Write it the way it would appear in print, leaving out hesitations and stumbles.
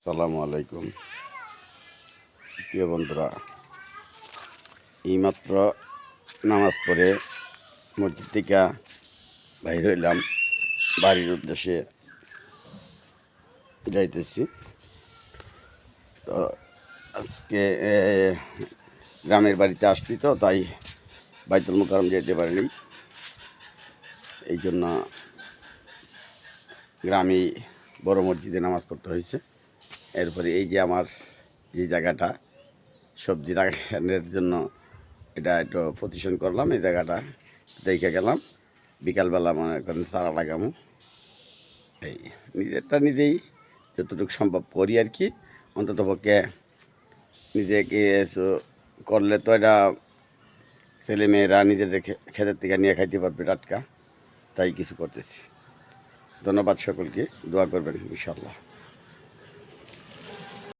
সালামু আলাইকুম প্রিয় বন্ধুরা, এইমাত্র নামাজ পড়ে মসজিদ থেকে বাইর হইলাম, বাড়ির উদ্দেশ্যে যাইতেছি। তো আজকে গ্রামের বাড়িতে আসছি, তো তাই বাইতুল মুকাররম যেতে পারিনি। এই জন্য গ্রামে বড় মসজিদে নামাজ পড়তে হয়েছে। এরপরে এই যে আমার যে জায়গাটা সবজি রাখানোর জন্য, এটা একটু প্রতিষ্ঠান করলাম। এই জায়গাটা দেখে গেলাম, বিকালবেলা মনে করেন চারা লাগামো। এই নিজেরটা নিজেই যতটুকু সম্ভব করি আর কি। অন্তত পক্ষে নিজেকে করলে তো এটা ছেলেমেয়েরা নিজেদের ক্ষেতের থেকে নিয়ে খাইতে পারবে টাটকা, তাই কিছু করতেছি। ধন্যবাদ সকলকে, দোয়া করবেন ইনশাল্লাহ।